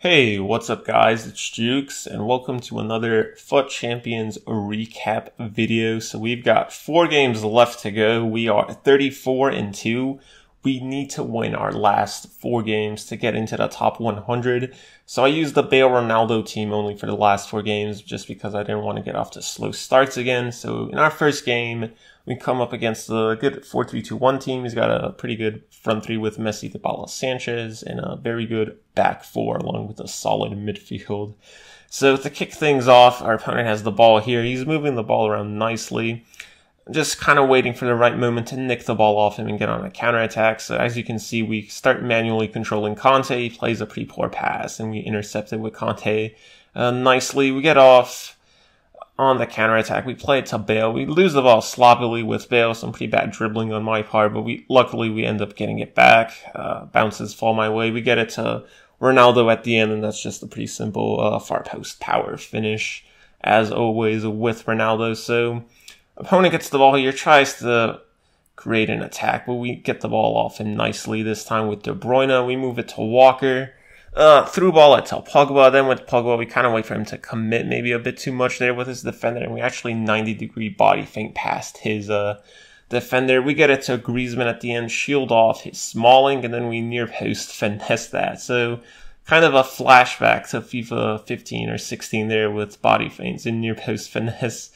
Hey, what's up guys? It's Jukes and welcome to another FUT Champions recap video. So we've got 4 games left to go. We are 34-2. We need to win our last 4 games to get into the top 100. So I used the Bale Ronaldo team only for the last 4 games just because I didn't want to get off to slow starts again. So in our first game, we come up against a good 4-3-2-1 team. He's got a pretty good front 3 with Messi, Dybala, Sanchez, and a very good back 4 along with a solid midfield. So to kick things off, our opponent has the ball here. He's moving the ball around nicely. Just kind of waiting for the right moment to nick the ball off him and get on a counterattack. So as you can see, we start manually controlling Conte. He plays a pretty poor pass and we intercept it with Conte nicely. We get off on the counterattack. We play it to Bale. We lose the ball sloppily with Bale. Some pretty bad dribbling on my part, but luckily we end up getting it back. Bounces fall my way. We get it to Ronaldo at the end, and that's just a pretty simple far post power finish, as always with Ronaldo. So opponent gets the ball here, tries to create an attack, but we get the ball off him nicely this time with De Bruyne. We move it to Walker. Through ball at Pogba. Then with Pogba, we kind of wait for him to commit maybe a bit too much there with his defender, and we actually 90-degree body feint past his defender. We get it to Griezmann at the end, shield off his Smalling, and then we near post finesse that. So kind of a flashback to FIFA 15 or 16 there with body feints and near post finesse.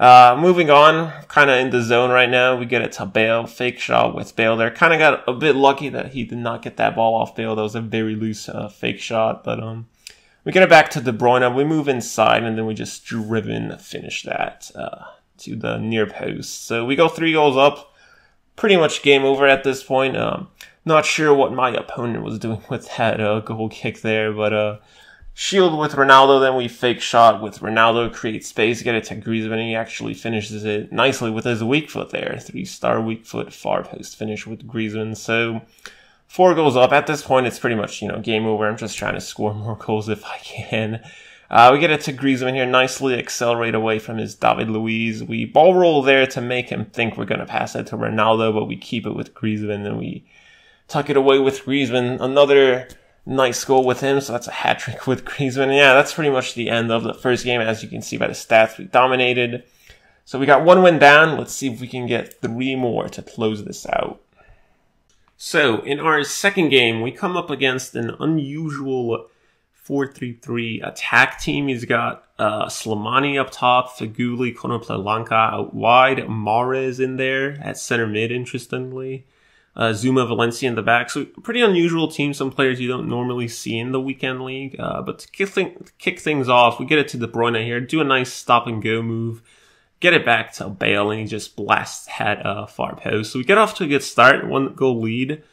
Moving on, kind of in the zone right now. We get it to Bale, fake shot with Bale there. Kind of got a bit lucky that he did not get that ball off Bale. That was a very loose fake shot, but we get it back to De Bruyne. We move inside, and then we just driven finish that to the near post. So we go 3 goals up. Pretty much game over at this point. Not sure what my opponent was doing with that goal kick there, but shield with Ronaldo, then we fake shot with Ronaldo, create space, get it to Griezmann, and he actually finishes it nicely with his weak foot there. 3-star weak foot far post finish with Griezmann. So 4 goals up. At this point, it's pretty much, game over. I'm just trying to score more goals if I can. We get it to Griezmann here, nicely accelerate away from his David Luiz. We ball roll there to make him think we're going to pass it to Ronaldo, but we keep it with Griezmann, and we tuck it away with Griezmann. Another nice goal with him, so that's a hat-trick with Griezmann. Yeah, that's pretty much the end of the first game. As you can see by the stats, we dominated. So we got 1 win down. Let's see if we can get 3 more to close this out. So in our second game, we come up against an unusual 4-3-3 attack team. He's got Slimani up top, Feghouli, Konoplyanka out wide, Mahrez in there at center mid, interestingly. Zuma, Valencia in the back. So pretty unusual team. Some players you don't normally see in the weekend league. But to kick things off, we get it to De Bruyne here. Do a nice stop and go move. Get it back to Bale, and he just blasts that far post. So we get off to a good start. 1 goal lead.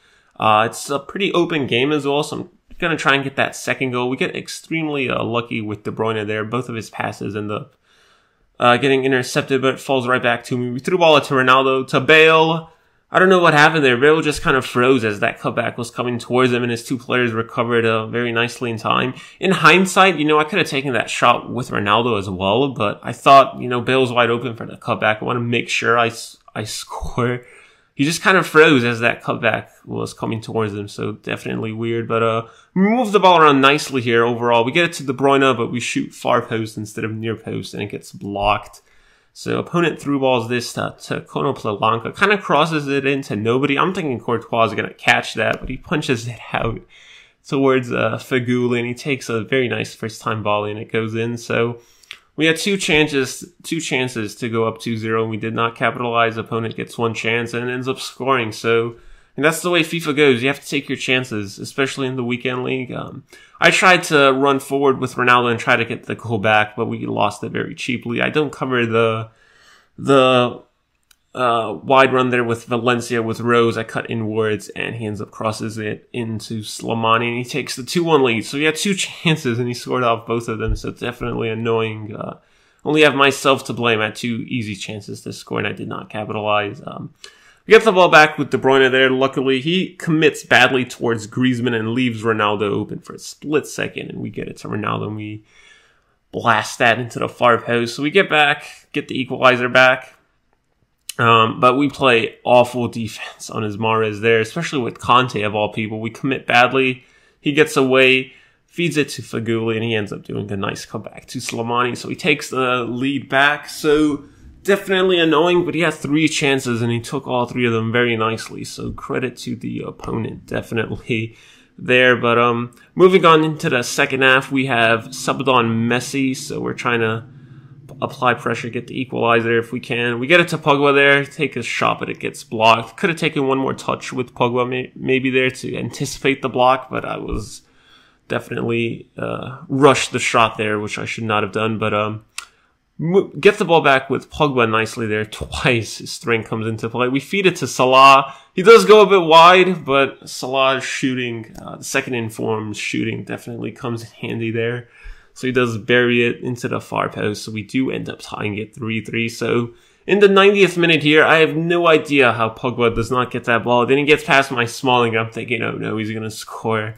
It's a pretty open game as well. So I'm going to try and get that second goal. We get extremely lucky with De Bruyne there. Both of his passes end up getting intercepted, but it falls right back to me. We threw the ball to Ronaldo, to Bale. I don't know what happened there. Bale just kind of froze as that cutback was coming towards him, and his 2 players recovered very nicely in time. In hindsight, I could have taken that shot with Ronaldo as well, but I thought, Bale's wide open for the cutback. I want to make sure I score. He just kind of froze as that cutback was coming towards him, so definitely weird. But we move the ball around nicely here overall. We get it to De Bruyne, but we shoot far post instead of near post, and it gets blocked. So opponent through balls this to Konoplyanka, kind of crosses it into nobody. I'm thinking Courtois is going to catch that, but he punches it out towards Feghouli, and he takes a very nice first time volley, and it goes in. So we had 2 chances to go up 2-0, and we did not capitalize. Opponent gets 1 chance and ends up scoring. So and that's the way FIFA goes. You have to take your chances, especially in the weekend league. I tried to run forward with Ronaldo and try to get the goal back, but we lost it very cheaply. I don't cover the wide run there with Valencia with Rose. I cut inwards, and he ends up crosses it into Slimani, and he takes the 2-1 lead. So he had 2 chances, and he scored off both of them. So it's definitely annoying. Only have myself to blame. I had 2 easy chances to score, and I did not capitalize. We get the ball back with De Bruyne there. Luckily, he commits badly towards Griezmann and leaves Ronaldo open for a split second, and we get it to Ronaldo, and we blast that into the far post. So we get the equalizer back. But we play awful defense on his Mahrez there, especially with Conte of all people. We commit badly. He gets away. feeds it to Faguli, and he ends up doing a nice comeback to Slimani. So he takes the lead back. So definitely annoying, but he had 3 chances, and he took all 3 of them very nicely. So credit to the opponent, definitely there. But moving on into the second half, we have subbed on Messi, so we're trying to apply pressure, get the equalizer if we can. We get it to Pogba there, take a shot, but it gets blocked. Could have taken one more touch with Pogba maybe there to anticipate the block, but I was definitely rushed the shot there, which I should not have done. But get the ball back with Pogba nicely there twice. His strength comes into play. We feed it to Salah. He does go a bit wide, but Salah's shooting, the second in form shooting definitely comes in handy there. So he does bury it into the far post. So we do end up tying it 3-3. So in the 90th minute here, I have no idea how Pogba does not get that ball. Then he gets past my Smalling. I'm thinking, oh no, he's going to score.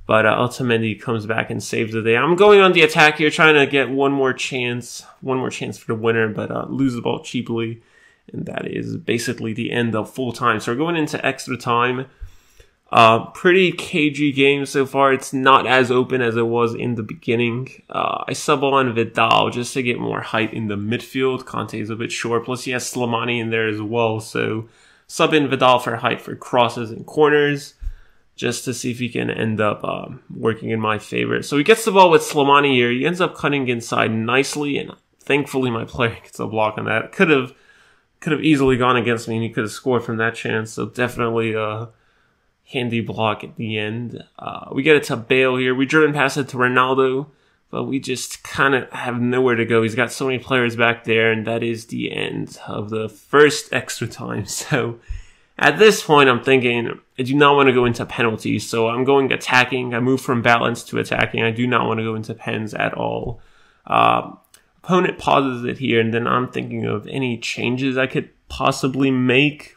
But Otamendi comes back and saves the day. I'm going on the attack here, trying to get one more chance for the winner, but lose the ball cheaply. And that is basically the end of full time. So we're going into extra time. Pretty cagey game so far. It's not as open as it was in the beginning. I sub on Vidal just to get more height in the midfield. Kante's a bit short. Plus he has Slimani in there as well. So sub in Vidal for height for crosses and corners, just to see if he can end up working in my favor. So he gets the ball with Slimani here. He ends up cutting inside nicely, and thankfully my player gets a block on that. Could have easily gone against me, and he could have scored from that chance. So definitely handy block at the end. We get it to Bale here. We driven past it to Ronaldo, but we just kind of have nowhere to go. He's got so many players back there, and that is the end of the first extra time. So at this point, I'm thinking, I do not want to go into penalties, so I'm going attacking. I move from balance to attacking. I do not want to go into pens at all. Opponent pauses it here, and then I'm thinking of any changes I could possibly make.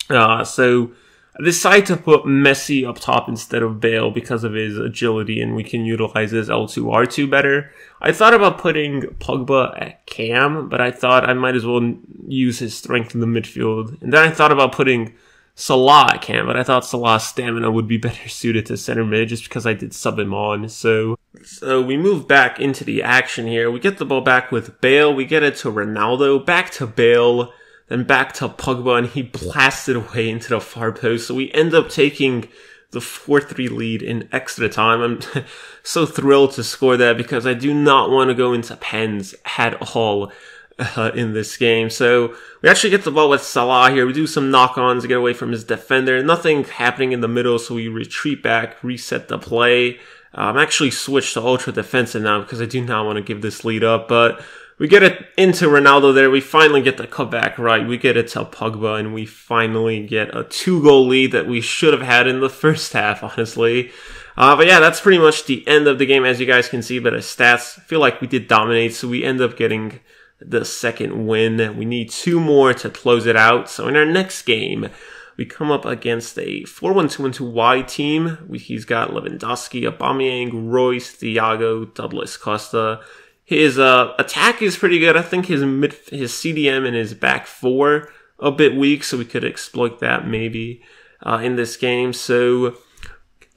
So I decided to put Messi up top instead of Bale because of his agility, and we can utilize his L2-R2 better. I thought about putting Pogba at cam, but I thought I might as well use his strength in the midfield. And then I thought about putting Salah at cam, but I thought Salah's stamina would be better suited to center mid just because I did sub him on. So we move back into the action here. We get the ball back with Bale. We get it to Ronaldo, back to Bale, then back to Pogba, and he blasted away into the far post. So we end up taking the 4-3 lead in extra time. I'm so thrilled to score that because I do not want to go into pens at all in this game. So we actually get the ball with Salah here. We do some knock-ons to get away from his defender. Nothing happening in the middle, so we retreat back, reset the play. I'm actually switched to ultra defensive now because I do not want to give this lead up, but we get it into Ronaldo there. We finally get the cutback right. We get it to Pogba, and we finally get a 2-goal lead that we should have had in the first half, honestly. But yeah, that's pretty much the end of the game, as you guys can see. But the stats, I feel like we did dominate, so we end up getting the second win. We need 2 more to close it out. So in our next game, we come up against a 4-1-2-1-2 team. He's got Lewandowski, Aubameyang, Royce, Thiago, Douglas Costa. His attack is pretty good. I think his CDM and his back 4 a bit weak, so we could exploit that maybe in this game. So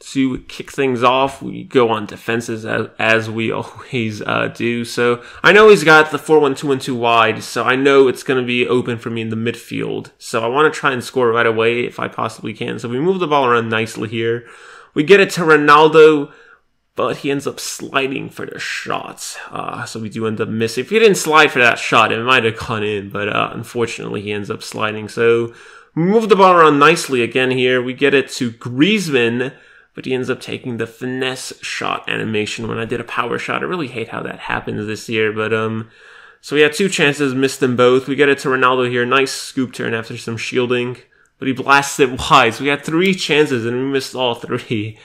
to kick things off, we go on defenses as we always do. So I know he's got the 4-1-2-1-2 wide, so I know it's going to be open for me in the midfield. So I want to try and score right away if I possibly can. So we move the ball around nicely here. We get it to Ronaldo, but he ends up sliding for the shots. So we do end up missing. If he didn't slide for that shot, it might have gone in, but unfortunately he ends up sliding. So we move the ball around nicely again here. We get it to Griezmann, but he ends up taking the finesse shot animation when I did a power shot. I really hate how that happens this year, but so we had 2 chances, missed them both. We get it to Ronaldo here. Nice scoop turn after some shielding, but he blasts it wide. So we had 3 chances, and we missed all 3.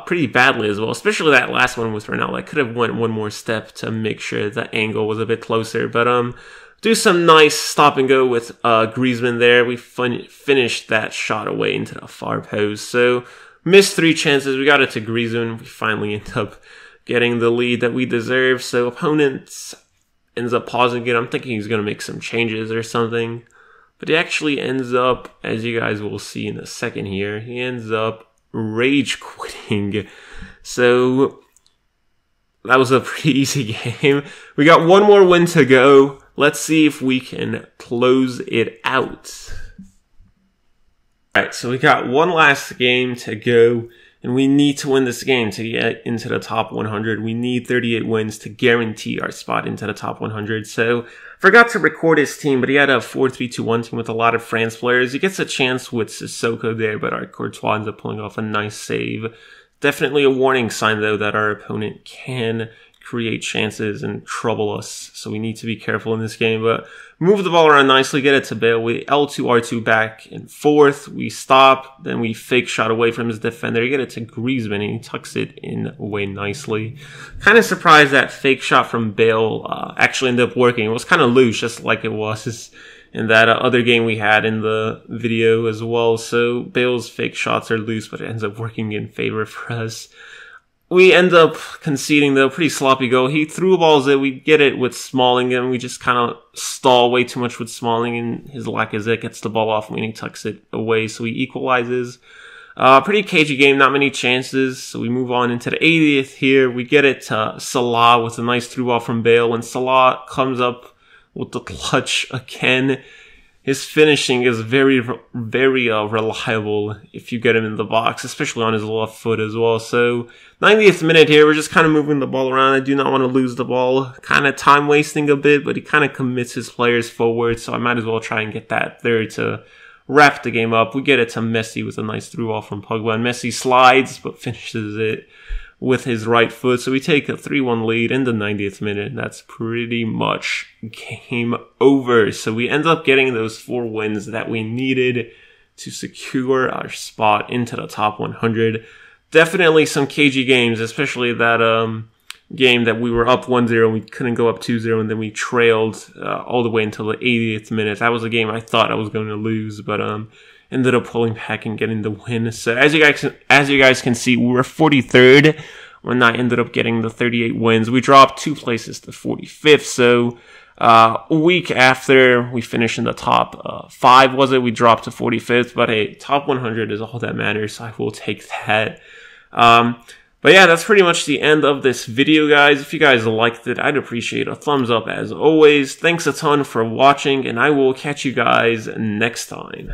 Pretty badly as well, especially that last one with Ronaldo. I could have went one more step to make sure the angle was a bit closer, but do some nice stop and go with Griezmann there. We finished that shot away into the far post. So missed 3 chances. We got it to Griezmann. We finally end up getting the lead that we deserve. So opponent ends up pausing it. I'm thinking he's going to make some changes or something, but he actually ends up, as you guys will see in a second here, he ends up rage quitting. So that was a pretty easy game. We got one more win to go. Let's see if we can close it out. Alright, so we got one last game to go, and we need to win this game to get into the top 100. We need 38 wins to guarantee our spot into the top 100. So, forgot to record his team, but he had a 4-3-2-1 team with a lot of France players. He gets a chance with Sissoko there, but our Courtois ends up pulling off a nice save. Definitely a warning sign, though, that our opponent can create chances and trouble us. So we need to be careful in this game, but move the ball around nicely, get it to Bale. We L2, R2 back and forth. We stop, then we fake shot away from his defender, get it to Griezmann, and he tucks it in away nicely. Kind of surprised that fake shot from Bale actually ended up working. It was kind of loose, just like it was in that other game we had in the video as well. So Bale's fake shots are loose, but it ends up working in favor for us. We end up conceding, though, pretty sloppy goal. He threw balls in, we get it with Smalling, and we just kind of stall way too much with Smalling, and his Lacazette gets the ball off and he tucks it away, so he equalizes. Pretty cagey game, not many chances, so we move on into the 80th here. We get it to Salah with a nice through ball from Bale, and Salah comes up with the clutch again. His finishing is very reliable if you get him in the box, especially on his left foot as well. So 90th minute here, we're just kind of moving the ball around. I do not want to lose the ball. Kind of time wasting a bit, but he kind of commits his players forward, so I might as well try and get that there to wrap the game up. We get it to Messi with a nice through ball from Pogba, and Messi slides but finishes it with his right foot. So we take a 3-1 lead in the 90th minute. That's pretty much game over. So we end up getting those 4 wins that we needed to secure our spot into the top 100. Definitely some cagey games, especially that game that we were up 1-0 and we couldn't go up 2-0, and then we trailed all the way until the 80th minute. That was a game I thought I was going to lose, but ended up pulling back and getting the win. So as you guys can see, we were 43rd when I ended up getting the 38 wins. We dropped 2 places to 45th. So a week after we finished in the top 5, we dropped to 45th. But hey, top 100 is all that matters, so I will take that. But yeah, that's pretty much the end of this video, guys. If you guys liked it, I'd appreciate a thumbs up as always. Thanks a ton for watching, and I will catch you guys next time.